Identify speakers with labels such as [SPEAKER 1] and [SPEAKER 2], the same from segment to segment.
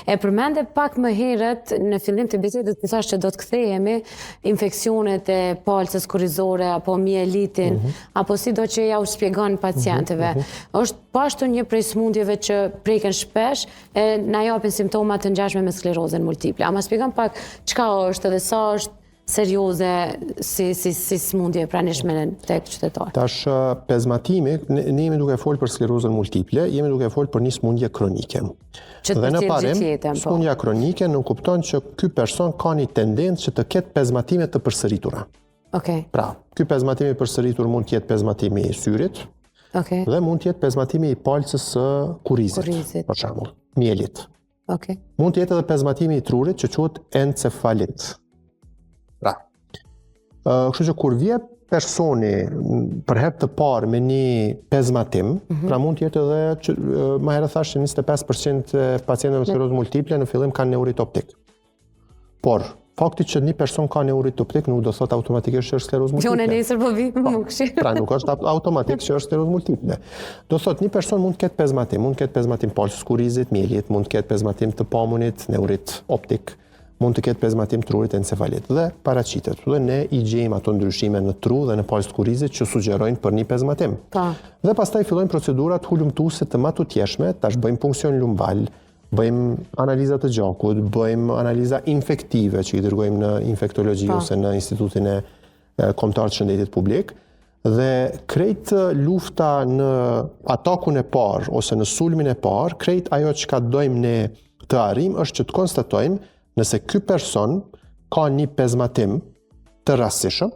[SPEAKER 1] E përmende pak më herët në fillim të bisedës të thash që do të kthehemi infeksionet e palcës kurrizore apo mielitin apo sido që ja u shpjegon pacientëve. Është pashtu një prej smundjeve që preken shpesh e na japin simptoma të ngjashme me sklerozën multiple. Ama shpjegon pak çka është dhe sa është serioze si smundje e pranishme tek qytetar.
[SPEAKER 2] Tash pezmatimi, ne jemi duke folë për sklerozën multiple, jemi duke folë për një smundje kronike. Dhe në parim, smundja kronike nuk kupton që ky person ka një tendencë që të ketë pezmatime të përsëritura. Pra, ky pezmatimi i përsëritur mund të jetë pezmatimi i syrit, dhe mund të jetë pezmatimi i palcës së kurrizit, për shembull, mielit. Mund të jetë edhe pezmatimi i trurit që quhet encefalit. Pra, kështu që kur vje personi për herë të parë me një pezmatim, pra mund të jetë edhe, më herë thash që 25% e pacientëve me sklerozë multiple në fillim kanë neurit optik. Por, fakti që një person ka neurit optik nuk do thot automatikisht që është sklerozë multiple.
[SPEAKER 1] Unë nesër po vi më kështu.
[SPEAKER 2] Pra nuk është automatik që është sklerozë multiple. Do thot një person mund të ketë pezmatim, mund të ketë pezmatim palcës kurrizit, mielit, mund të ketë pezmatim të pamunit, neurit optik, mund të ketë pezmatim trurit encefalit dhe paraqitet. Dhe ne i gjejmë ato ndryshime në tru dhe në palcë kurrizit që sugjerojnë për një pezmatim. Dhe pastaj fillojnë procedurat hulumtuese të matutjeshme, tash bëjmë punksion lumbal, bëjmë analizat të gjakut, bëjmë analiza infektive që i dërgojmë në infektologji ose në Institutin e Kombëtar të Shëndetit Publik. Dhe krejt lufta në atakun e parë ose në sulmin e parë, krejt ajo që ka dojmë ne të arrijmë është që të konstatojmë nëse ky person ka një pezmatim të rastishëm,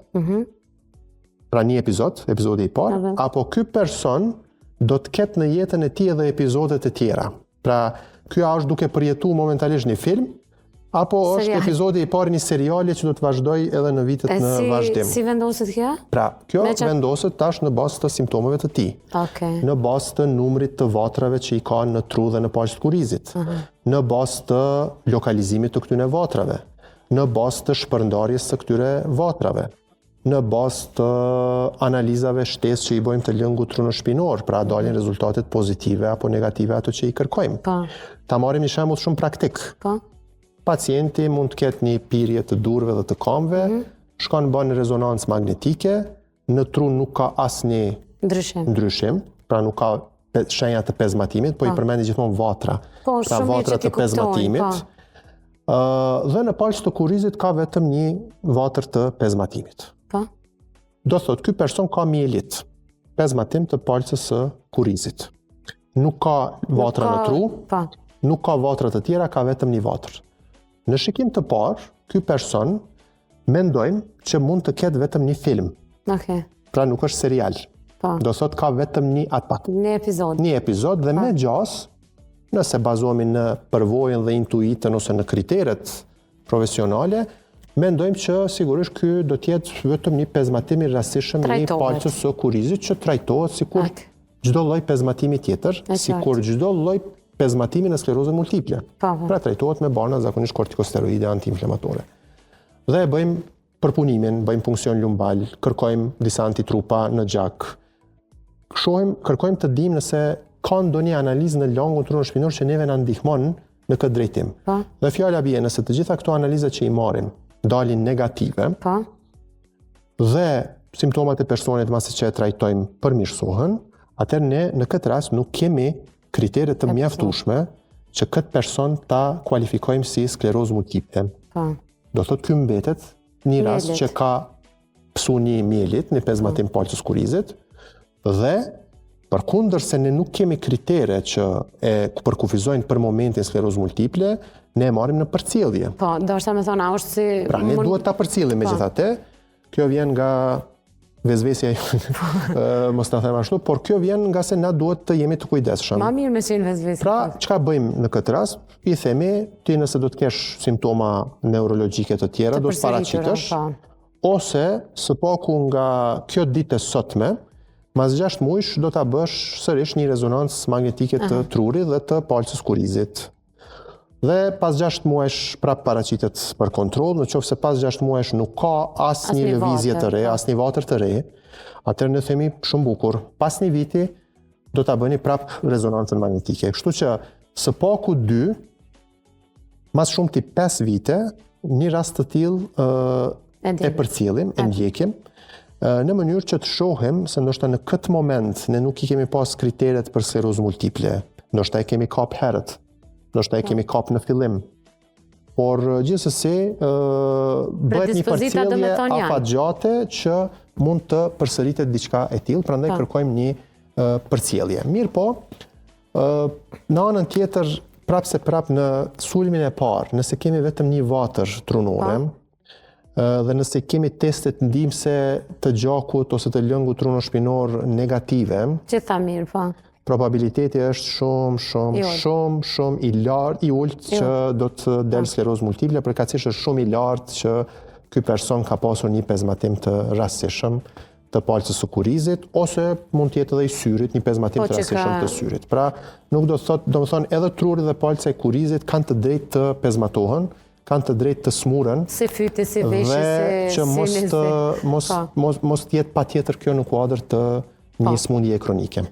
[SPEAKER 2] pra një epizodi i parë, apo ky person do të ketë në jetën e tij edhe epizodet e tjera. Pra, ky është duke përjetu momentalisht një film, apo është epizodi i parë një seriali që do të vazhdoj edhe në vitet në vazhdim.
[SPEAKER 1] Si vendoset kjo?
[SPEAKER 2] Pra, kjo vendoset tash në bazë të simptomeve të tij. Në bazë të numrit të vatrave që i ka në tru dhe në palcë të kurrizit. Në bazë të lokalizimit të këtyre vatrave. Në bazë të shpërndarjes së këtyre vatrave. Në bazë të analizave shtesë që i bëjmë të lëngut trunoshpinor, pra dalin rezultatet pozitive apo negative ato që i kërkojmë. Ta marrim një shembull shumë praktik. Pacienti mund të ketë një pirje të durve dhe të kamve, shkon bën rezonancë magnetike, në tru nuk ka asnjë ndryshim, pra nuk ka shenja të pezmatimit, po i përmendi gjithmonë vatra. Pra vatra të pezmatimit. Dhe në palcë të kurrizit ka vetëm një vatër të pezmatimit. Do thot, ky person ka mielit, pezmatim të palcës së kurrizit. Nuk ka vatra në tru, nuk ka vatra të tjera, ka vetëm një vatër. Në shikim të parë, ky person mendojmë që mund të ketë vetëm një film. Pra nuk është serial. Do thot ka vetëm një atpak. Një epizod dhe me gjas, nëse bazohemi në përvojën dhe intuitën ose në kriteret profesionale, mendojmë që sigurisht ky do të jetë vetëm një pezmatim i rastishëm i palcës së kurrizit që trajtohet sikur çdo lloj pezmatimi tjetër, sikur çdo lloj pezmatimi në sklerozën multiple. Pra trajtohet me barna zakonisht kortikosteroide antiinflamatore. Dhe bëjmë përpunimin, bëjmë punksion lumbal, kërkojmë disa antitrupa në gjak. Kërkojmë të dimë nëse ka ndonjë analizë në langun trunoshpinor që neve na ndihmon në këtë drejtim. Dhe fjala bie nëse të gjitha këto analiza që i marrim dalin negative, dhe simptomat e personit masi që e trajtojmë përmirësohen, atëherë ne në këtë rast nuk kemi kriteret të mjaftueshme që këtë person ta kualifikojmë si sklerozë multiple. Do thot ky mbetet një rast që ka psu një mielit, një pezmatim palcës kurrizit, dhe përkundër se ne nuk kemi kritere që e përkufizojnë për momentin sklerozë multiple, ne e marrim në përcjellje.
[SPEAKER 1] Do është me thonë, është si...
[SPEAKER 2] Pra ne duhet ta përcjellim megjithatë, kjo vjen nga vezvesja, mos ta them ashtu, por kjo vjen nga se na duhet të jemi të kujdesshëm.
[SPEAKER 1] Ma mirë me qenë vezvesja.
[SPEAKER 2] Pra, çka bëjmë në këtë rast? I themi, ti nëse do të kesh simptoma neurologjike të tjera, do të paraqitesh, ose së paku nga kjo ditë e sotme, mas 6 muajsh do ta bësh sërish një rezonancë magnetike të trurit dhe të palcës kurrizit. Dhe pas 6 muajsh prap paraqitet për kontroll, në qoftë se pas 6 muajsh nuk ka asnjë lëvizje të re, asnjë vatër të re, atëherë ne themi shumë bukur, pas një viti do ta bëni prap rezonancën magnetike. Kështu që së paku 2 mas shumti 5 vite, një rast të tillë e përcjellim, e ndjekim, në mënyrë që të shohim se ndoshta në këtë moment ne nuk i kemi pas kriteret për sklerozë multiple, ndoshta e kemi kap herët, ndoshta e kemi kap në fillim. Por gjithsesi bëhet një përcjellje afatgjate që mund të përsëritet diçka e tillë, prandaj kërkojmë një përcjellje. Mirë po, në anën tjetër, prapë në sulmin e parë, nëse kemi vetëm një vatër trunore, dhe nëse kemi testet ndihmëse të gjakut ose të lëngut truno-shpinor negative,
[SPEAKER 1] që tha mirë, po.
[SPEAKER 2] Probabiliteti është shumë i lartë, i ulët që do të delë sklerozë multiple, përkatësisht është shumë i lartë që ky person ka pasur një pezmatim të rastësishëm të palcës së kurizit, ose mund të jetë edhe i syrit, një pezmatim të rastësishëm të syrit. Pra, nuk do të thotë, domethënë edhe truri dhe palca e kurizit kanë të drejtë të pezmatohen, kanë të drejtë të smuren,
[SPEAKER 1] si fyti, si veshë,
[SPEAKER 2] dhe që mos jetë patjetër kjo në kuadër të një smundje kronike.